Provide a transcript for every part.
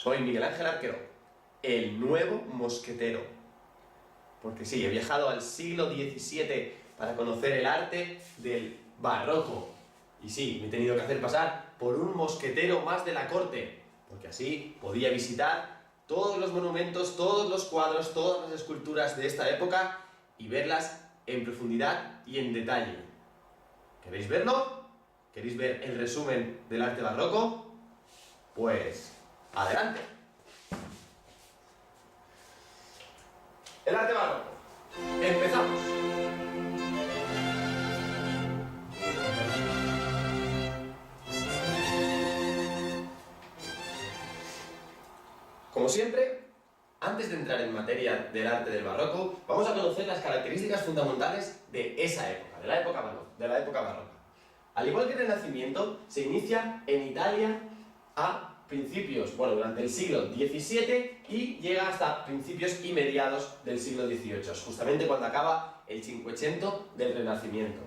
Soy Miguel Ángel Arquero, el nuevo mosquetero. Porque sí, he viajado al siglo XVII para conocer el arte del barroco. Y sí, me he tenido que hacer pasar por un mosquetero más de la corte, porque así podía visitar todos los monumentos, todos los cuadros, todas las esculturas de esta época y verlas en profundidad y en detalle. ¿Queréis verlo? ¿Queréis ver el resumen del arte barroco? Pues adelante. El arte barroco. Empezamos. Como siempre, antes de entrar en materia del arte del barroco, vamos a conocer las características fundamentales de esa época, de la época barroca. Al igual que el Renacimiento, se inicia en Italia a principios, durante el siglo XVII y llega hasta principios y mediados del siglo XVIII, justamente cuando acaba el Cinquecento del Renacimiento.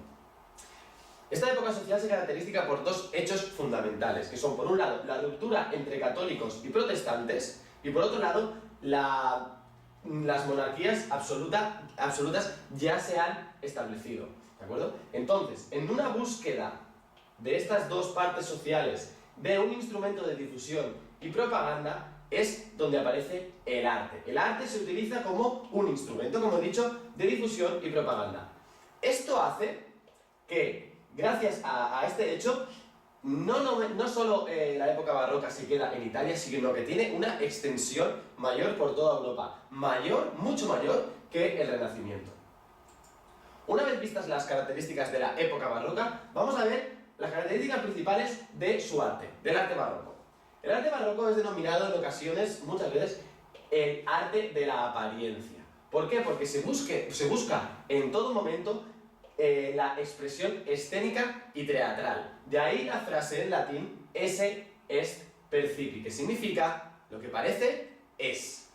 Esta época social se caracteriza por dos hechos fundamentales, que son, por un lado, la ruptura entre católicos y protestantes, y por otro lado, las monarquías absolutas ya se han establecido, ¿de acuerdo? Entonces, en una búsqueda de estas dos partes sociales, de un instrumento de difusión y propaganda, es donde aparece el arte. El arte se utiliza como un instrumento, como he dicho, de difusión y propaganda. Esto hace que, gracias a este hecho, no solo la época barroca se queda en Italia, sino que tiene una extensión mayor por toda Europa, mucho mayor que el Renacimiento. Una vez vistas las características de la época barroca, vamos a ver las características principales de su arte, del arte barroco. El arte barroco es denominado en ocasiones, muchas veces, el arte de la apariencia. ¿Por qué? Porque se busca en todo momento la expresión escénica y teatral. De ahí la frase en latín esse est percipi, que significa lo que parece es.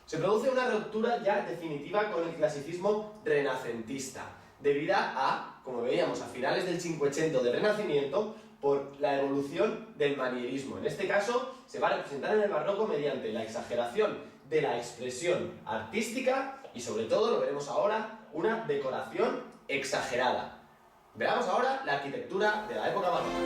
Se produce una ruptura ya definitiva con el clasicismo renacentista, debida a, como veíamos, a finales del Cinquecento del Renacimiento, por la evolución del manierismo. En este caso, se va a representar en el barroco mediante la exageración de la expresión artística y, sobre todo, lo veremos ahora, una decoración exagerada. Veamos ahora la arquitectura de la época barroca.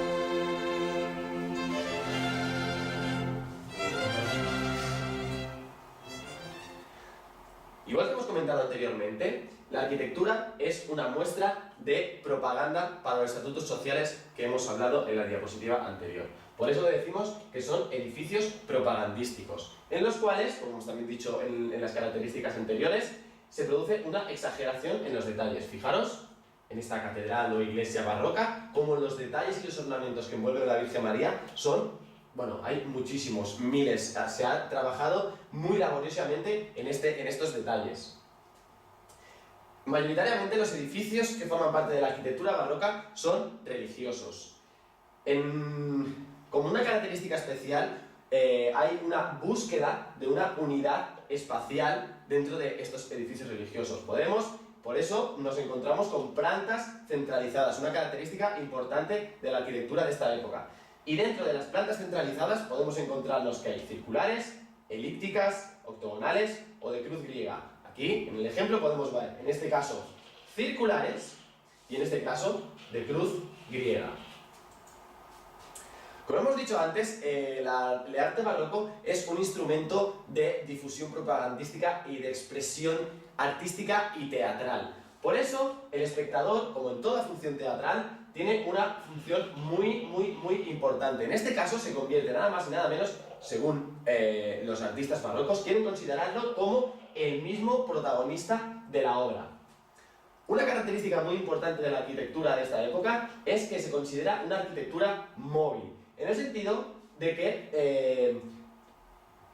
Igual que hemos comentado anteriormente, la arquitectura es una muestra de propaganda para los estatutos sociales que hemos hablado en la diapositiva anterior. Por eso decimos que son edificios propagandísticos, en los cuales, como hemos también dicho en las características anteriores, se produce una exageración en los detalles. Fijaros en esta catedral o iglesia barroca, como los detalles y los ornamentos que envuelven a la Virgen María son, hay muchísimos, miles. Se ha trabajado muy laboriosamente en estos detalles. Mayoritariamente los edificios que forman parte de la arquitectura barroca son religiosos. Como una característica especial, hay una búsqueda de una unidad espacial dentro de estos edificios religiosos. Por eso nos encontramos con plantas centralizadas, una característica importante de la arquitectura de esta época. Y dentro de las plantas centralizadas podemos encontrarnos que hay circulares, elípticas, octogonales o de cruz griega. Aquí, en el ejemplo, podemos ver, en este caso, circulares y en este caso, de cruz griega. Como hemos dicho antes, el arte barroco es un instrumento de difusión propagandística y de expresión artística y teatral. Por eso, el espectador, como en toda función teatral, tiene una función muy importante. En este caso se convierte nada más y nada menos, según los artistas barrocos, quieren considerarlo como el mismo protagonista de la obra. Una característica muy importante de la arquitectura de esta época es que se considera una arquitectura móvil, en el sentido de que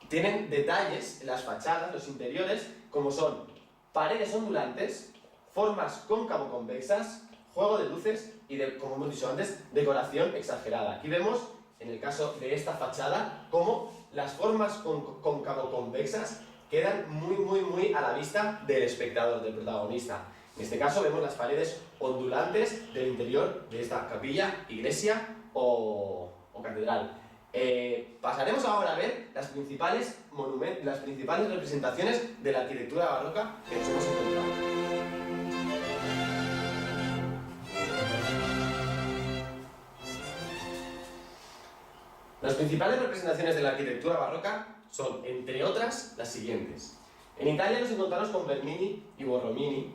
tienen detalles en las fachadas, los interiores, como son paredes ondulantes, formas cóncavo-convexas, juego de luces y, como hemos dicho antes, decoración exagerada. Aquí vemos, en el caso de esta fachada, cómo las formas cóncavo-convexas quedan muy a la vista del espectador, del protagonista. En este caso vemos las paredes ondulantes del interior de esta capilla, iglesia o catedral. Pasaremos ahora a ver las principales representaciones de la arquitectura barroca que nos hemos encontrado. Las principales representaciones de la arquitectura barroca son, entre otras, las siguientes. En Italia nos encontramos con Bernini y Borromini,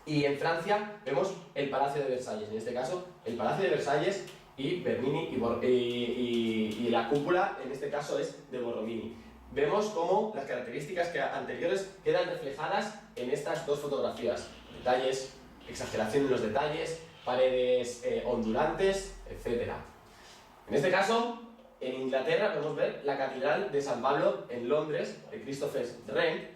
y en Francia vemos el Palacio de Versalles, en este caso el Palacio de Versalles y Bernini y la cúpula, en este caso, es de Borromini. Vemos cómo las características anteriores quedan reflejadas en estas dos fotografías. Detalles, exageración en los detalles, paredes ondulantes, etc. En este caso, en Inglaterra podemos ver la Catedral de San Pablo en Londres, de Christopher Wren,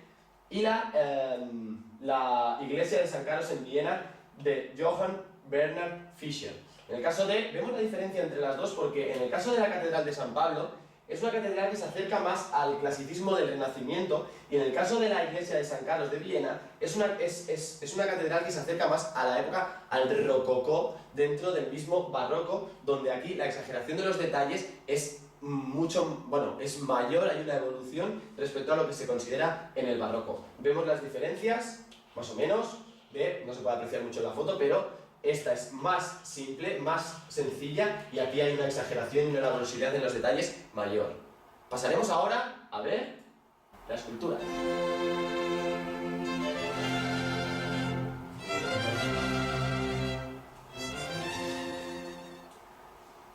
y la Iglesia de San Carlos en Viena, de Johann Bernhard Fischer. En el caso vemos la diferencia entre las dos porque en el caso de la Catedral de San Pablo es una catedral que se acerca más al clasicismo del Renacimiento, y en el caso de la Iglesia de San Carlos de Viena es una catedral que se acerca más a la época, al rococó, dentro del mismo barroco, donde aquí la exageración de los detalles es es mayor, hay una evolución respecto a lo que se considera en el barroco. Vemos las diferencias, más o menos, no se puede apreciar mucho en la foto, pero esta es más simple, más sencilla, y aquí hay una exageración y una laboriosidad en los detalles mayor. Pasaremos ahora a ver la escultura.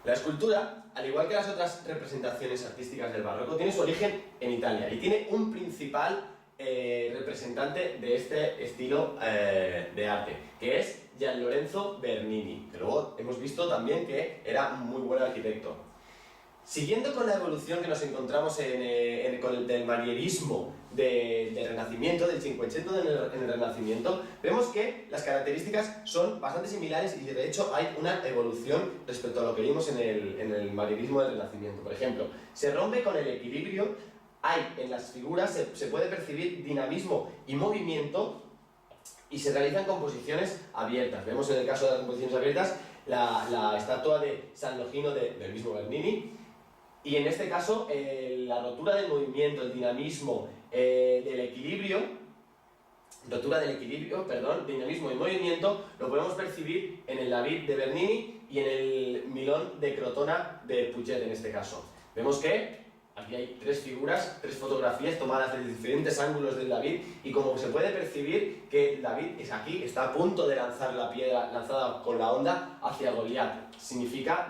La escultura, al igual que las otras representaciones artísticas del barroco, tiene su origen en Italia y tiene un principal representante de este estilo de arte, que es Gian Lorenzo Bernini, que luego hemos visto también que era un muy buen arquitecto. Siguiendo con la evolución que nos encontramos con el del manierismo del Renacimiento, del Cinquecento en el Renacimiento, vemos que las características son bastante similares y de hecho hay una evolución respecto a lo que vimos en el manierismo del Renacimiento. Por ejemplo, se rompe con el equilibrio, en las figuras se puede percibir dinamismo y movimiento, y se realizan composiciones abiertas. Vemos en el caso de las composiciones abiertas la estatua de San Longino del mismo Bernini, y en este caso la rotura del movimiento, el dinamismo, dinamismo y movimiento lo podemos percibir en el David de Bernini y en el Milón de Crotona de Puget en este caso. Vemos que aquí hay tres fotografías tomadas de diferentes ángulos del David, y como se puede percibir que David está a punto de lanzar la piedra lanzada con la honda hacia Goliat.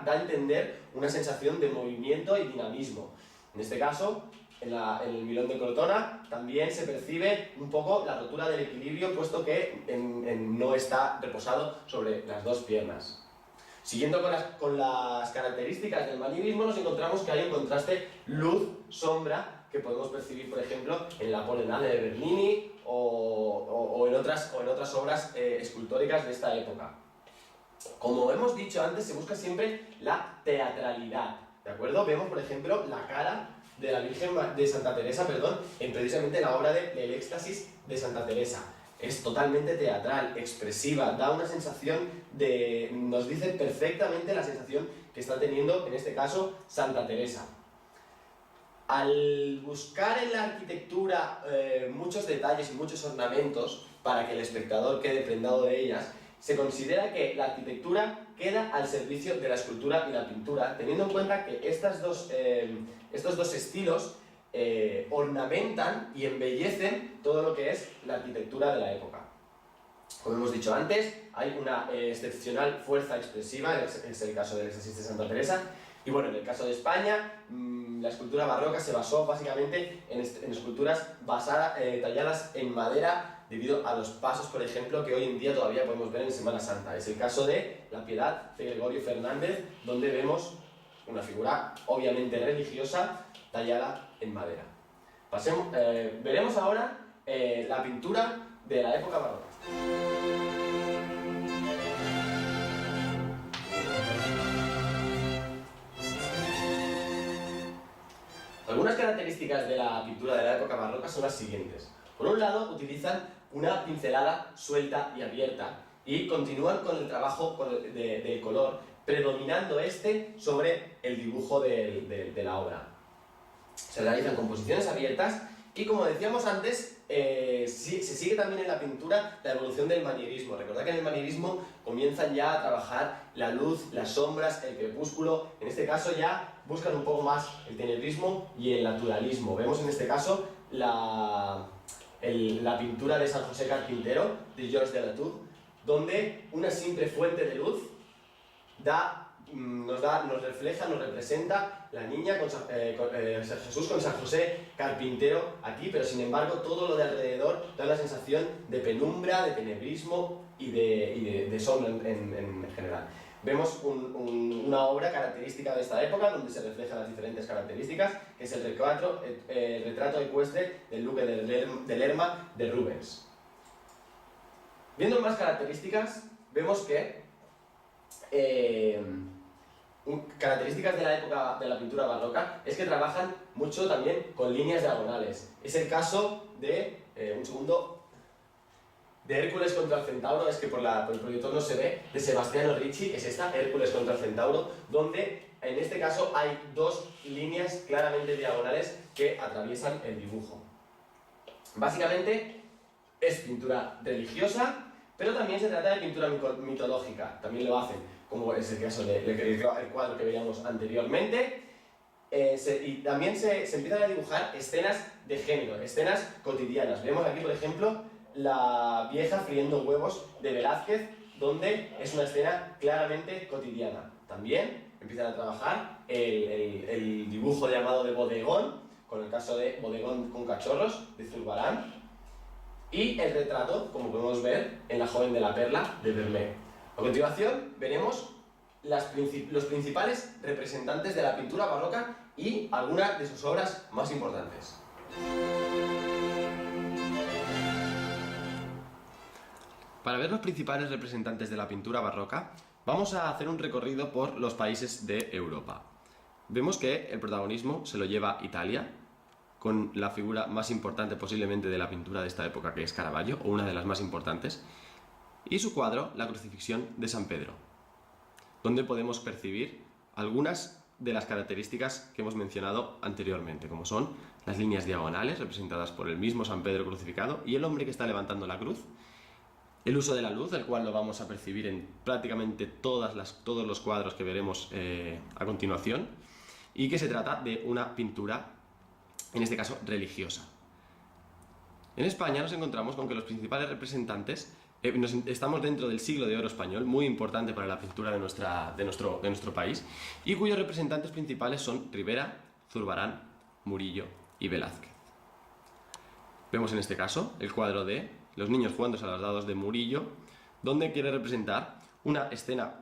Da a entender una sensación de movimiento y dinamismo. En este caso, en el Milón de Crotona también se percibe un poco la rotura del equilibrio, puesto que no está reposado sobre las dos piernas. Siguiendo con las características del manierismo, nos encontramos que hay un contraste luz-sombra que podemos percibir, por ejemplo, en la Polenade de Bernini o en otras obras escultóricas de esta época. Como hemos dicho antes, se busca siempre la teatralidad, ¿de acuerdo? Vemos, por ejemplo, la cara de la Virgen de Santa Teresa, en precisamente la obra del Éxtasis de Santa Teresa. Es totalmente teatral, expresiva, da una sensación nos dice perfectamente la sensación que está teniendo, en este caso, Santa Teresa. Al buscar en la arquitectura muchos detalles y muchos ornamentos para que el espectador quede prendado de ellas, se considera que la arquitectura queda al servicio de la escultura y la pintura, teniendo en cuenta que estos dos estilos ornamentan y embellecen todo lo que es la arquitectura de la época. Como hemos dicho antes, hay una excepcional fuerza expresiva, es el caso del Éxtasis de Santa Teresa, y bueno, en el caso de España, la escultura barroca se basó básicamente en esculturas talladas en madera, debido a los pasos, por ejemplo, que hoy en día todavía podemos ver en Semana Santa. Es el caso de la Piedad de Gregorio Fernández, donde vemos una figura obviamente religiosa tallada en madera. Veremos ahora la pintura de la época barroca. Algunas características de la pintura de la época barroca son las siguientes. Por un lado, utilizan una pincelada suelta y abierta, y continúan con el trabajo de color predominando este sobre el dibujo de la obra. Se realizan composiciones abiertas y, como decíamos antes, se sigue también en la pintura la evolución del manierismo. Recordad que en el manierismo comienzan ya a trabajar la luz, las sombras, el crepúsculo. En este caso ya buscan un poco más el tenebrismo y el naturalismo. Vemos en este caso la pintura de San José Carpintero, de Georges de Latour, donde una simple fuente de luz nos refleja, nos representa la niña Jesús con San José Carpintero aquí, pero sin embargo todo lo de alrededor da la sensación de penumbra, de tenebrismo y de sombra en general. Vemos una obra característica de esta época donde se reflejan las diferentes características, que es el retrato ecuestre del duque de Lerma de Rubens. Viendo más características, vemos que características de la época de la pintura barroca es que trabajan mucho también con líneas diagonales. Es el caso de, de Hércules contra el Centauro, es que por el proyector no se ve, de Sebastiano Ricci, es esta, Hércules contra el Centauro, donde en este caso hay dos líneas claramente diagonales que atraviesan el dibujo. Básicamente es pintura religiosa, pero también se trata de pintura mitológica, también lo hacen, como es el caso del cuadro que veíamos anteriormente. Y también se empiezan a dibujar escenas de género, escenas cotidianas. Vemos aquí, por ejemplo, la vieja friendo huevos de Velázquez, donde es una escena claramente cotidiana. También empiezan a trabajar el dibujo llamado de bodegón, con el caso de Bodegón con cachorros, de Zurbarán, y el retrato, como podemos ver, en La joven de la perla, de Vermeer. A continuación veremos los principales representantes de la pintura barroca y algunas de sus obras más importantes. Para ver los principales representantes de la pintura barroca, vamos a hacer un recorrido por los países de Europa. Vemos que el protagonismo se lo lleva Italia, con la figura más importante posiblemente de la pintura de esta época, que es Caravaggio, o una de las más importantes, y su cuadro, La crucifixión de San Pedro, donde podemos percibir algunas de las características que hemos mencionado anteriormente, como son las líneas diagonales representadas por el mismo San Pedro crucificado y el hombre que está levantando la cruz, el uso de la luz, el cual lo vamos a percibir en prácticamente todos los cuadros que veremos a continuación, y que se trata de una pintura, en este caso religiosa. En España nos encontramos con que los principales representantes, estamos dentro del siglo de oro español, muy importante para la pintura de nuestro país, y cuyos representantes principales son Ribera, Zurbarán, Murillo y Velázquez. Vemos en este caso el cuadro de Los niños jugando a los dados de Murillo, donde quiere representar una escena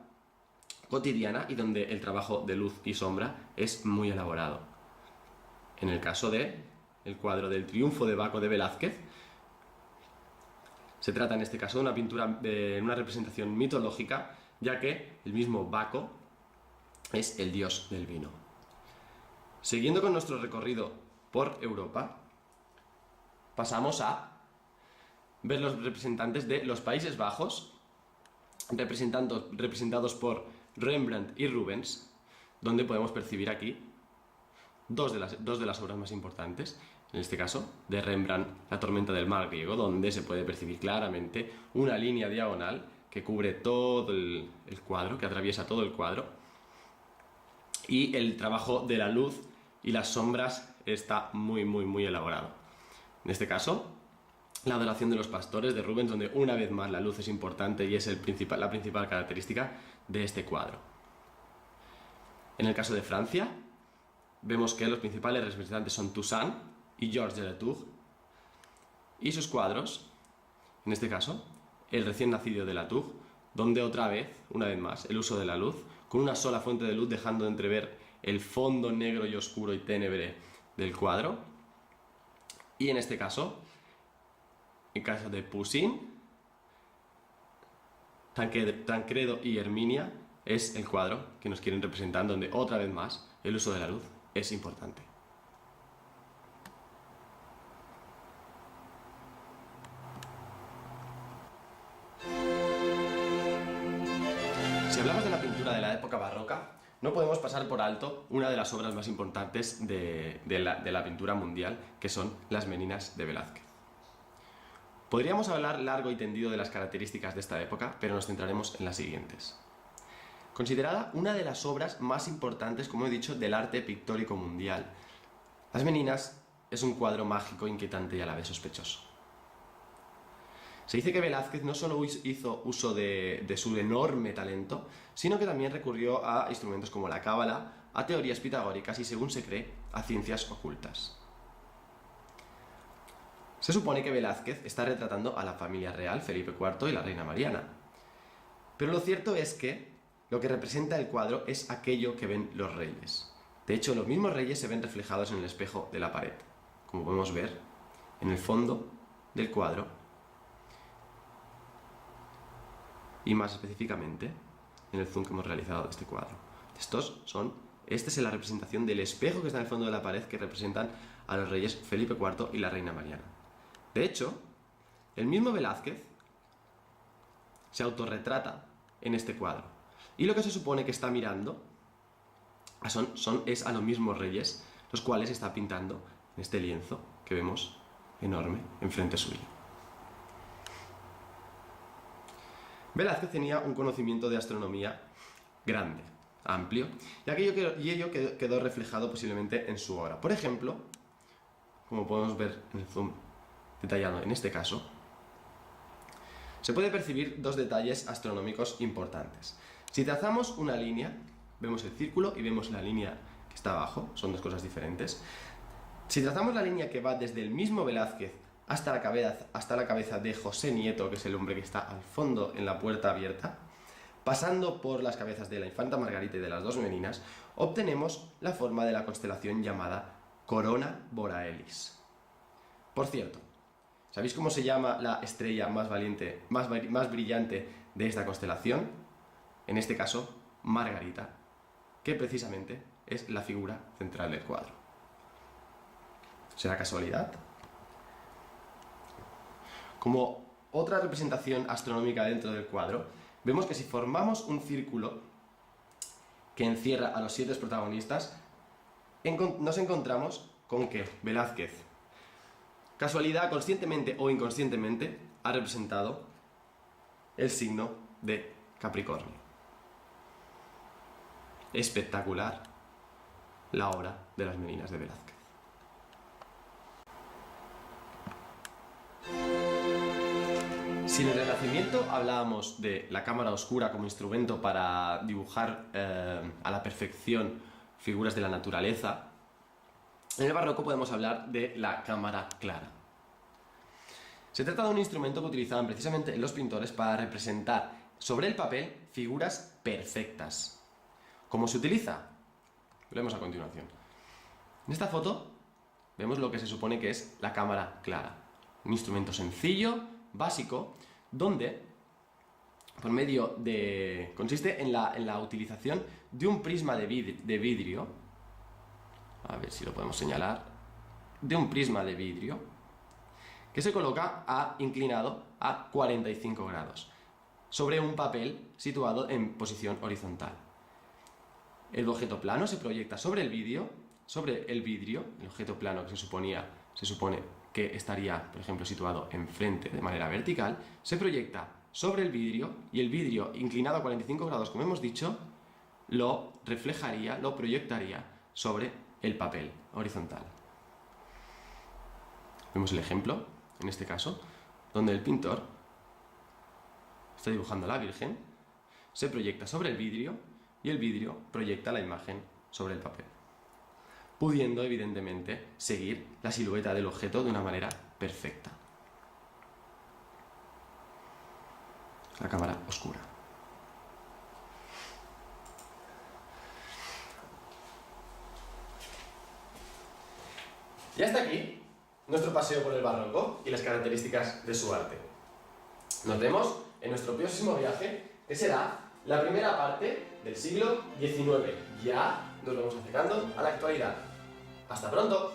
cotidiana y donde el trabajo de luz y sombra es muy elaborado. En el caso de el cuadro del Triunfo de Baco de Velázquez, se trata en este caso de una pintura, de una representación mitológica, ya que el mismo Baco es el dios del vino. Siguiendo con nuestro recorrido por Europa, pasamos a ver los representantes de los Países Bajos, representados por Rembrandt y Rubens, donde podemos percibir aquí dos de las obras más importantes, en este caso de Rembrandt, La tormenta del mar griego, donde se puede percibir claramente una línea diagonal que cubre todo el cuadro, que atraviesa todo el cuadro, y el trabajo de la luz y las sombras está muy elaborado. En este caso, La adoración de los pastores de Rubens, donde una vez más la luz es importante y es la principal característica de este cuadro. En el caso de Francia, vemos que los principales representantes son Toussaint y Georges de Latour, y sus cuadros, en este caso, El recién nacido de Latour, donde una vez más, el uso de la luz, con una sola fuente de luz dejando de entrever el fondo negro y oscuro y ténebre del cuadro. Y en este caso, en caso de Poussin, Tancredo y Herminia, es el cuadro que nos quieren representar, donde otra vez más el uso de la luz es importante. Si hablamos de la pintura de la época barroca, no podemos pasar por alto una de las obras más importantes de la pintura mundial, que son las Meninas de Velázquez. Podríamos hablar largo y tendido de las características de esta época, pero nos centraremos en las siguientes. Considerada una de las obras más importantes, como he dicho, del arte pictórico mundial, Las Meninas es un cuadro mágico, inquietante y a la vez sospechoso. Se dice que Velázquez no solo hizo uso de su enorme talento, sino que también recurrió a instrumentos como la cábala, a teorías pitagóricas y, según se cree, a ciencias ocultas. Se supone que Velázquez está retratando a la familia real, Felipe IV y la reina Mariana. Pero lo cierto es que lo que representa el cuadro es aquello que ven los reyes. De hecho, los mismos reyes se ven reflejados en el espejo de la pared, como podemos ver en el fondo del cuadro, y más específicamente en el zoom que hemos realizado de este cuadro. Esta es la representación del espejo que está en el fondo de la pared, que representan a los reyes Felipe IV y la reina Mariana. De hecho, el mismo Velázquez se autorretrata en este cuadro, y lo que se supone que está mirando es a los mismos reyes, los cuales está pintando en este lienzo que vemos enorme enfrente suyo. Velázquez tenía un conocimiento de astronomía grande, amplio, y ello quedó reflejado posiblemente en su obra. Por ejemplo, como podemos ver en el zoom detallado en este caso, se puede percibir dos detalles astronómicos importantes. Si trazamos una línea, vemos el círculo y vemos la línea que está abajo, son dos cosas diferentes. Si trazamos la línea que va desde el mismo Velázquez hasta la cabeza de José Nieto, que es el hombre que está al fondo en la puerta abierta, pasando por las cabezas de la infanta Margarita y de las dos meninas, obtenemos la forma de la constelación llamada Corona Borealis. Por cierto, ¿sabéis cómo se llama la estrella más brillante de esta constelación? En este caso, Margarita, que precisamente es la figura central del cuadro. ¿Será casualidad? Como otra representación astronómica dentro del cuadro, vemos que si formamos un círculo que encierra a los 7 protagonistas, nos encontramos con que Velázquez, casualidad, conscientemente o inconscientemente, ha representado el signo de Capricornio. Espectacular la obra de las Meninas de Velázquez. Si en el Renacimiento hablábamos de la cámara oscura como instrumento para dibujar a la perfección figuras de la naturaleza, en el Barroco podemos hablar de la cámara clara. Se trata de un instrumento que utilizaban precisamente los pintores para representar sobre el papel figuras perfectas. ¿Cómo se utiliza? Lo vemos a continuación. En esta foto vemos lo que se supone que es la cámara clara, un instrumento sencillo, básico, donde consiste en la utilización de un prisma de vidrio, a ver si lo podemos señalar, de un prisma de vidrio que se coloca inclinado a 45 grados sobre un papel situado en posición horizontal. El objeto plano se proyecta sobre el vidrio, el objeto plano que se supone que estaría, por ejemplo, situado enfrente de manera vertical, se proyecta sobre el vidrio, y el vidrio, inclinado a 45 grados, como hemos dicho, lo reflejaría, lo proyectaría sobre el papel horizontal. Vemos el ejemplo, en este caso, donde el pintor está dibujando a la Virgen, se proyecta sobre el vidrio, y el vidrio proyecta la imagen sobre el papel, pudiendo evidentemente seguir la silueta del objeto de una manera perfecta. La cámara oscura. Y hasta aquí nuestro paseo por el barroco y las características de su arte. Nos vemos en nuestro próximo viaje, que será la primera parte del siglo XIX. Ya nos vamos acercando a la actualidad. ¡Hasta pronto!